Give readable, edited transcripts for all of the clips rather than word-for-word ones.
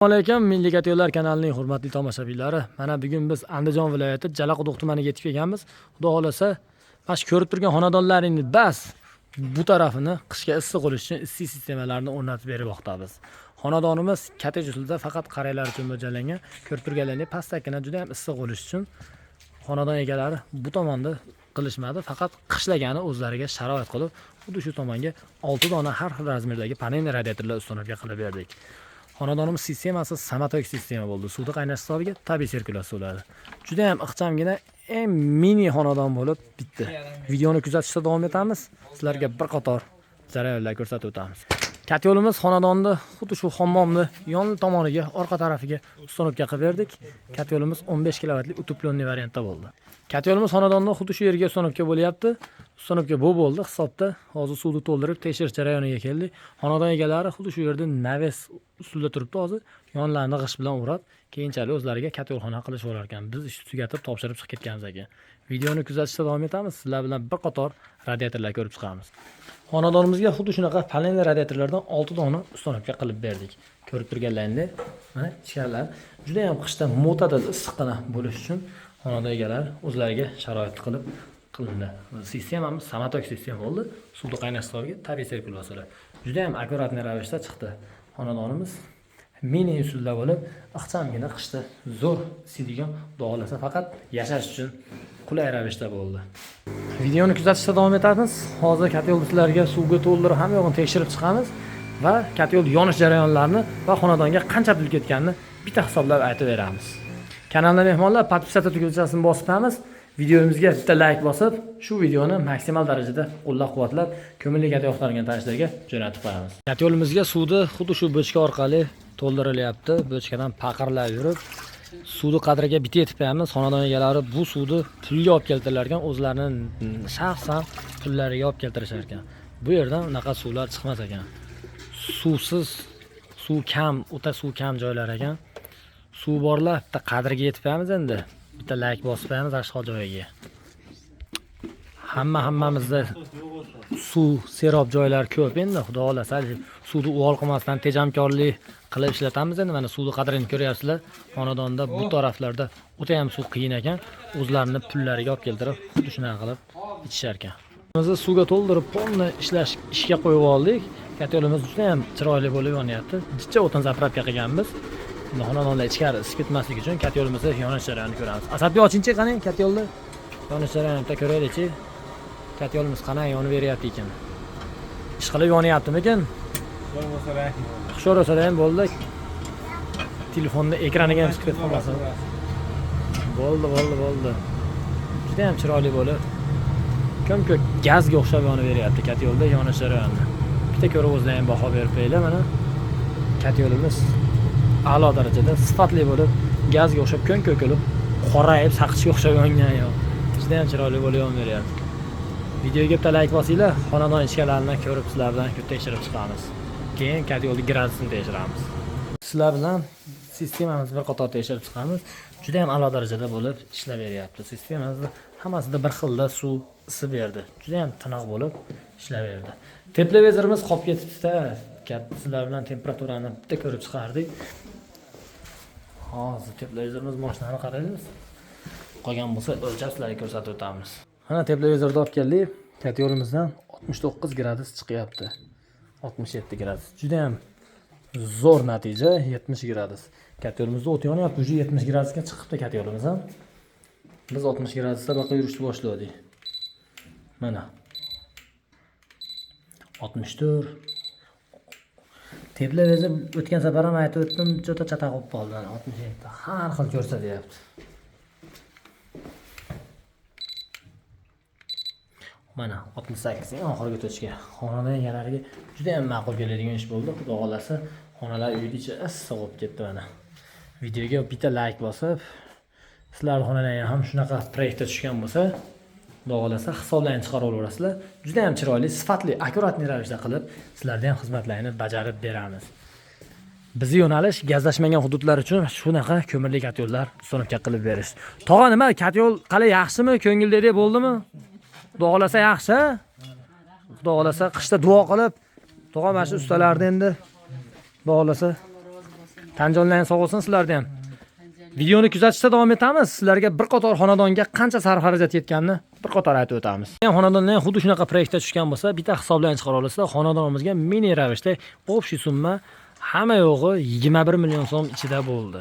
Assalomu alaykum, Milliy Katyolar kanalining hurmatli tomoshabinlari. Mana bugun biz Andijon viloyati Jalaquduq tumaniga yetib kelganmiz. Xudo xolasa, mana shu ko'rib turgan xonadonlaringni bas bu tarafini qishga issiq bo'lish uchun issiq sistemalarni o'rnatib bermoqdamiz. Xonadonimiz kotej usulida faqat qariyalar uchun mo'ljallangan. Ko'rib turganlaringiz pastakina juda ham issiq bo'lish uchun xonadon egalari bu tomonda qilishmadi, faqat qishlagani o'zlariga sharoit qilib, xuddi shu tomonga 6 dona har xil razmerdagi panel radiatorlar ustunovga qilib berdik. Xonadonimiz sistemasi samotok sistema bo'ldi. Suvni qaynash hisobiga tabiiy sirkulyatsiya bo'ladi. Juda ham ixchamgina, eng mini xonadon bo'lib bitdi. Videoni kuzatishda davom etamiz. Sizlarga bir qator jarayonlar ko'rsatib o'tamiz. Katyolimiz xonadonni xuddi shu hammomni yon tomoniga, orqa tarafiga ustunovga qilib berdik. Katyolimiz 15 kilovatli utoplenniy variantda bo'ldi. Katyolimiz xonadonni xuddi shu yerga ustunovga bo'lyapti. Ustunovga bu bo'ldi hisobda. Hozir suvni to'ldirib tekshirish jarayoniga keldik. Xonadon egalari xuddi shu yerda naves ustida turibdi hozir. Yonlarini g'isht bilan o'rab, keyinchalik o'zlariga katyolxona qilish olar ekan. Biz ishni tugatib topshirib chiqib ketganmiz ekan. Videoni kuzatishda davom etamiz. Sizlar bilan bir qator radiatorlar ko'rib chiqamiz. Xonadonimizga xuddi shunaqa panelli radiatorlardan 6 dona ustunovga qilib berdik. Ko'rib turganlaringiz, mana ichkarilar juda ham qishda mo'tadil issiqqina bo'lish uchun xonadon egalari o'zlariga sharoit qilib qilindi. Sistemamiz samotok sistema bo'ldi. Suvni qaynash hisobiga tabiiy sirkulyatsiya. Juda ham akkuratniy ravishda chiqdi. Xonadonimiz mini usulda bo'lib, ixchamgina qishda zo'r isiydigan, xudo faqat yashash uchun qulay ravishda bo'ldi. Videoni kuzatishda davom etamiz. Hozir katyolni sizlarga suvga to'ldirib, hamma yo'g'ini tekshirib chiqamiz va katyol yonish jarayonlarini va xonadonga qancha pul ketganini bitta hisoblab aytib beramiz. Kanalda mehmonlar podpisata tugmachasini bosib qo'yamiz. Videomizga bitta like bosib, shu videoni maksimal darajada qo'llab-quvvatlab, ko'ngilli katyollarga tanishlarga jo'natib qo'yamiz. Katyolimizga suvni xuddi shu bochka orqali to'ldirilyapti. Bochkadan paqirlab yurib, suvni qadriga bitta yetib qo'yamiz. Xonadon egalari bu suvni pulga olib keltirlar ekan, o'zlarining shaxsan pullariga olib keltirishar ekan. Bu yerdan unaqa suvlar chiqmas ekan. Suvsiz, suv kam, o'ta suv kam joylar ekan. Suv borlar, bitta qadriga yetib qo'yamiz endi. Bitta like bosib qo'yamiz ashqol joyiga. Hammamizda suv serob joylar ko'p endi, xudo xolasa, suvni uvol qilmasdan tejamkorlik qilib ishlatamiz endi. Mana suvni qadrini ko'ryapsizlar. Xonadonda bu taraflarda o'ta ham suv qiyin ekan. O'zlarining pullariga olib keltirib, xuddi shunaqa qilib ichishar ekan. Biz suvga to'ldirib, ponni ishga qo'yib oldik. Katyolimiz juda ham chiroyli bo'lib yonyapti. Jicha o'tin zapravka qilganmiz. Xonadonlar ichkari isib ketmaslik uchun katyolimizni yonish jarayonini ko'ramiz. Asadbek ochinchi qani katyolni yonish jarayonini ko'raylik-chi. Katyolimiz qanday yonib beryapti ekan. Ish qilib yonyaptimikin? Hushyor bo'lsa ham bo'ldi. Telefonni ekraniga ham chiqib qolmasin. Bo'ldi. Juda ham chiroyli bo'lib. Ko'm-ko'k gazga o'xshab yonib beryapti katyolda yonish jarayonini. Bitta ko'rib o'zida ham baho berib qo'yinglar mana. Katyolimiz a'lo darajada sifatli bo'lib, gazga o'xshab ko'k-ko'k bo'lib, qorayib, saqchiga o'xshab yongan yo'q. Juda ham chiroyli bo'lib yon beryapti. Videoga bitta like bosinglar, xonadon ichkalarini ko'rib sizlar bilan tekshirib chiqamiz. Keyin katyolni gradusini tekshiramiz. Sizlar bilan sistemamizni bir qator tekshirib chiqamiz. Juda ham a'lo darajada bo'lib ishlab beryapti. Sistemamizda hammasida bir xilda suv isib berdi. Juda ham tiniq bo'lib ishlab berdi. Teplevizorimiz qolib ketibdi-da. Sizlar bilan temperaturani bitta ko'rib chiqardik. Hozir teplevizorimiz mashinani qaraymiz. Qolgan bo'lsa o'lchab sizlarga ko'rsatib o'tamiz. Mana teplevizorni olib keldik. Katyolimizdan 69 gradus chiqyapti. 67 gradus. Juda ham zo'r natija, 70 gradus. Katyolimizda o't yonyapti, уже 70 gradusga chiqibdi katyolimiz ham. Biz 60 gradusda baqa yurishni boshladik. Mana 64. Teplevizor o'tgan safar ham aytib o'tdim, juda chataq bo'lib qoldi. 67 har xil ko'rsatyapti. Mana 68 eng oxirgi tochka. Xonadon egalariga juda ham ma'qul keladigan ish bo'ldi. Xudo xolasa, xonalar uyda ichi issiq bo'lib ketdi mana. Videoga bitta like bosib, sizlar xonalarga ham shunaqa proyektga tushgan bo'lsa, xudo xolasa hisoblarni chiqarib olasizlar. Juda ham chiroyli, sifatli, akkuratniy ravishda qilib, sizlarga ham xizmatlarni bajarib beramiz. Bizi yo'nalish gazlashmagan hududlar uchun shunaqa ko'mirli katyollar ustunovga qilib berish. Tog'a nima, katyol qalay yaxshimi? Ko'ngildagidek bo'ldimi? Xudo xolasa yaxshi. Xudo xolasa qishda duo qilib, tog'a mana shu ustalarni endi xudo xolasa Tanjonlar sog' bo'lsin, sizlarda ham. Videoni kuzatishda davom etamiz. Sizlarga bir qator xonadonga qancha sarf xarajat ketganini bir qator aytib o'tamiz. Xonadonlar ham xuddi shunaqa proyektda tushgan bo'lsa, bitta hisoblarni chiqara olasizlar. Xonadonimizga mini ravishda общий summa hamma yo'g'i 21 million so'm ichida bo'ldi.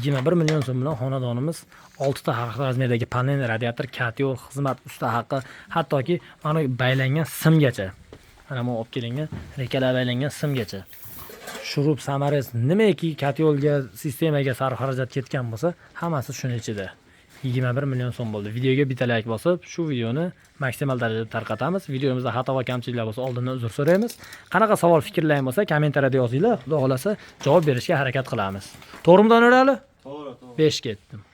21 million so'm bilan xonadonimiz 6 ta har xil razmerdagi panel, radiator, kotyor, xizmat usta haqqi, hattoki mana baylangan simgacha. Mana bu olib kelingan rekalar baylangan simgacha. Shurup, samares, nimaki kotyorga, sistemaga sarf xarajat ketgan bo'lsa, hammasi shuning ichida. 21 million so'm bo'ldi. Videoga bitta like bosib, shu videoni maksimal darajada tarqatamiz. Videomizda xato va kamchiliklar bo'lsa, oldindan uzr so'raymiz. Qanaqa savol, fikrlaring bo'lsa, kommentariyada yozinglar. Xudo xolasa javob berishga harakat qilamiz. To'g'rimi Doniyor ali? To'g'ri. 5 ketdim.